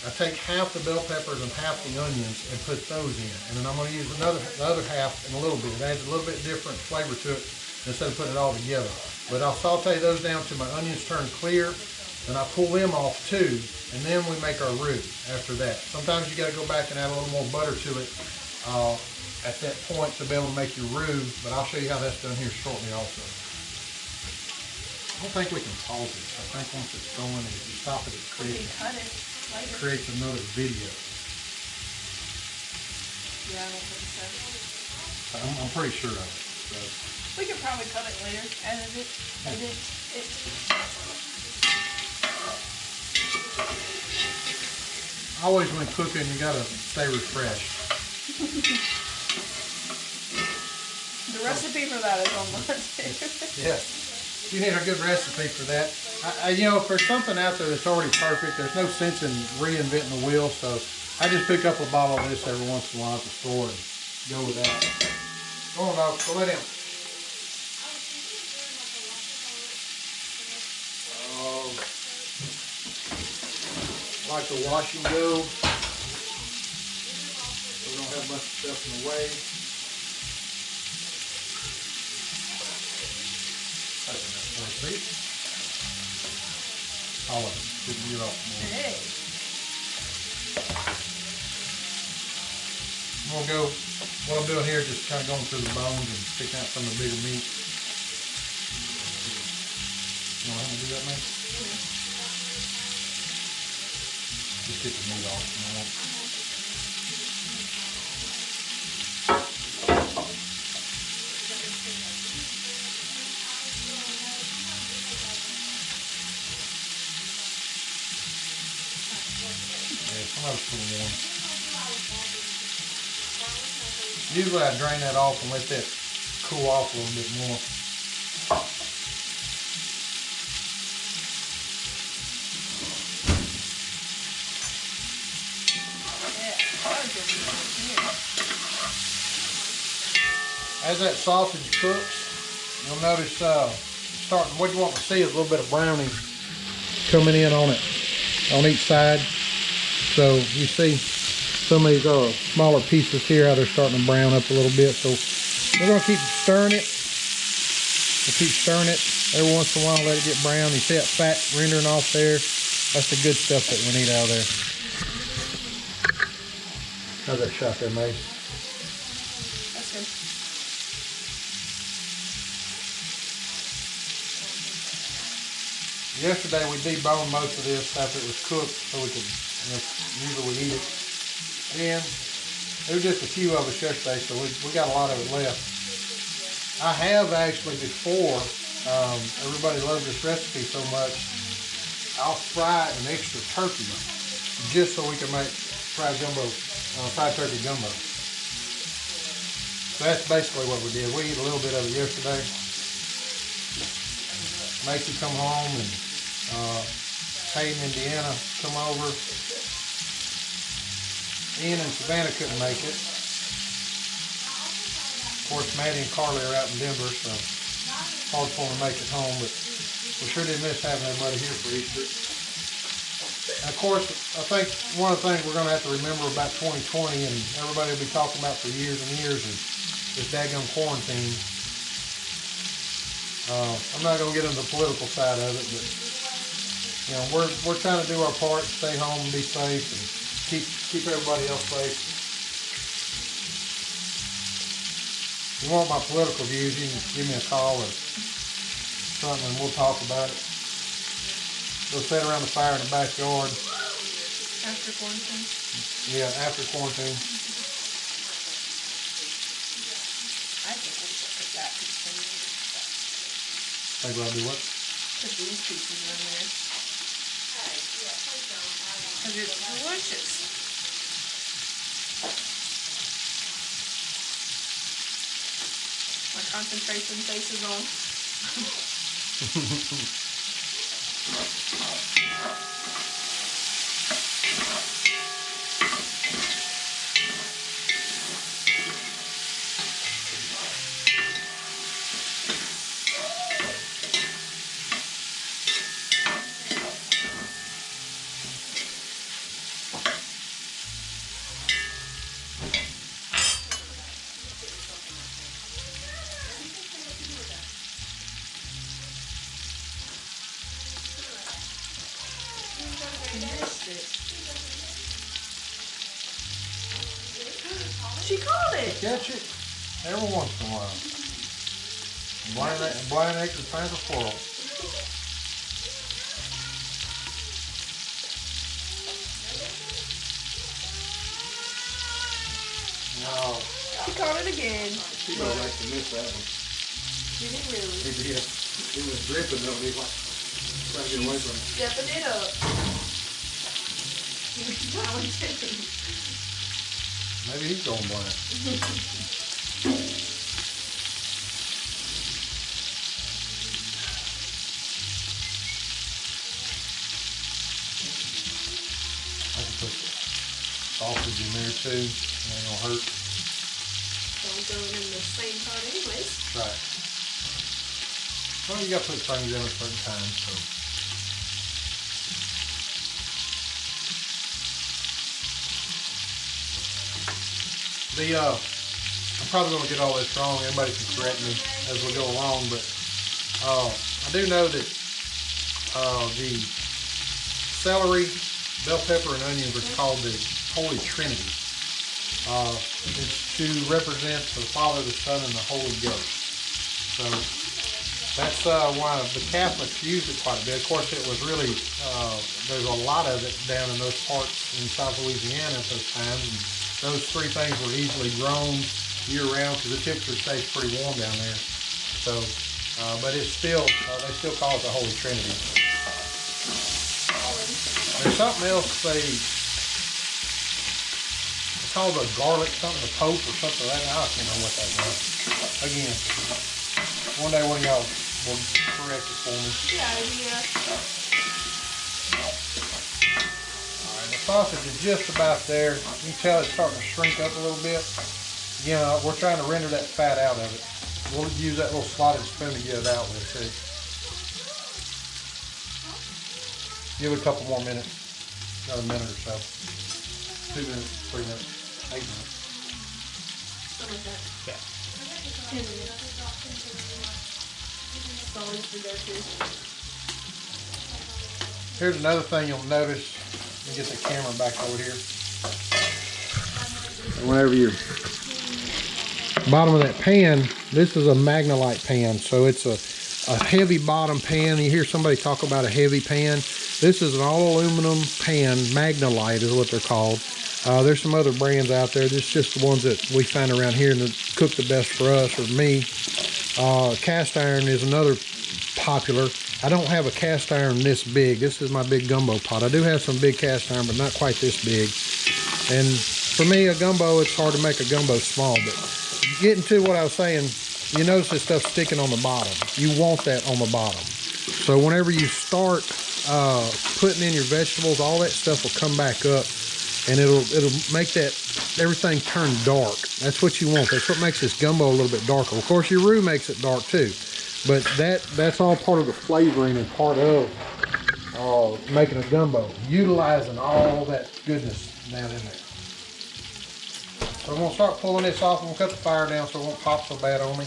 I take half the bell peppers and half the onions and put those in. And then I'm going to use the other half in a little bit. It adds a little bit different flavor to it instead of putting it all together. But I'll saute those down till my onions turn clear. Then I pull them off too. And then we make our roux after that. Sometimes you got to go back and add a little more butter to it at that point to be able to make your roux. But I'll show you how that's done here shortly also. I don't think we can pause it. I think once it's going, if you stop it, it creates another video. Yeah, I don't think so. I'm pretty sure of it. So. We could probably cut it later, edit it. Always when cooking, you gotta stay refreshed. The recipe for that is on the too. Yeah. You need a good recipe for that. You know, if there's something out there that's already perfect, there's no sense in reinventing the wheel. So I just pick up a bottle of this every once in a while at the store and go with that. Go on, dog. Go lay down. I like to wash and go. So we don't have a bunch of stuff in the way. All of it. Didn't get off more. Hey. I'm gonna go. What I'm doing here is just kind of going through the bones and picking out some of the bigger meat. You know how to do that, man? Yeah. Just get the meat off. Usually I drain that off and let that cool off a little bit more. As that sausage cooks, you'll notice starting. What you want to see is a little bit of browning coming in on it, on each side. So you see some of these smaller pieces here, how they're starting to brown up a little bit. So we're going to keep stirring it. We'll keep stirring it every once in a while, let it get brown. You see that fat rendering off there? That's the good stuff that we need out of there. How's that shot there, Mace? That's good. Yesterday we deboned most of this after it was cooked so we could, usually we eat it. And there was just a few of us yesterday, so we got a lot of it left. I have actually before, everybody loves this recipe so much, I'll fry an extra turkey just so we can make fried turkey gumbo. So that's basically what we did. We ate a little bit of it yesterday. Macy come home and Hayden and Deanna come over. Ian and Savannah couldn't make it. Of course, Maddie and Carly are out in Denver, so it's hard for them to make it home, but we sure did miss having everybody here for Easter. And of course, I think one of the things we're going to have to remember about 2020, and everybody will be talking about for years and years, is this daggum quarantine. I'm not going to get into the political side of it, but we're trying to do our part, stay home and be safe, and keep everybody else safe. If you want my political views, you can give me a call or something, and we'll talk about it. We'll sit around the fire in the backyard. After quarantine? Yeah, after quarantine. I think we should put that piece in there. Think we'll do what? Put these pieces in there. Because it's delicious. My concentration face is on. missed it. She caught it. Catch it every once in a while. Blind acre finds a squirrel. No. She caught it again. She don't like to miss that one. She didn't really. He did. He was dripping though. He was like trying to get away from it. Stepping it up. Maybe he's going blind. I can put sausage in there too. It ain't gonna hurt. Don't go in the same part anyways. Right. Well, you gotta put things in at certain times, so. I'm probably gonna get all this wrong. Everybody can correct me as we go along, but I do know that the celery, bell pepper, and onions are called the Holy Trinity. It's to represent the Father, the Son, and the Holy Ghost. So that's why the Catholics used it quite a bit. Of course, it was really, there's a lot of it down in those parts in South Louisiana at those times. And those three things were easily grown year-round because the temperature stays pretty warm down there. So, but it's still, they still call it the Holy Trinity. There's something else it's called a garlic something, a pope or something like that. I can't know what that was. Again, one day one of y'all will correct it for me. Yeah. Alright, the sausage is just about there. You can tell it's starting to shrink up a little bit. Again, we're trying to render that fat out of it. We'll use that little slotted spoon to get it out with too. Give it a couple more minutes. Another minute or so. 2 minutes, 3 minutes, 8 minutes. Something like that. Yeah. 10 minutes. Always be there too. Here's another thing you'll notice. Let me get the camera back over here. Whenever you're bottom of that pan, this is a Magnolite pan, so it's a heavy bottom pan. You hear somebody talk about a heavy pan. This is an all aluminum pan. Magnolite is what they're called. There's some other brands out there. This is just the ones that we find around here and that cook the best for us or me. Cast iron is another popular. I don't have a cast iron this big. This is my big gumbo pot. I do have some big cast iron, but not quite this big. And for me, a gumbo, it's hard to make a gumbo small. But getting to what I was saying, you notice this stuff sticking on the bottom. You want that on the bottom. So whenever you start putting in your vegetables, all that stuff will come back up, and it'll make that everything turn dark. That's what you want. That's what makes this gumbo a little bit darker. Of course, your roux makes it dark too, but that's all part of the flavoring and part of making a gumbo, utilizing all that goodness down in there. So I'm gonna start pulling this off. I'm gonna cut the fire down so it won't pop so bad on me.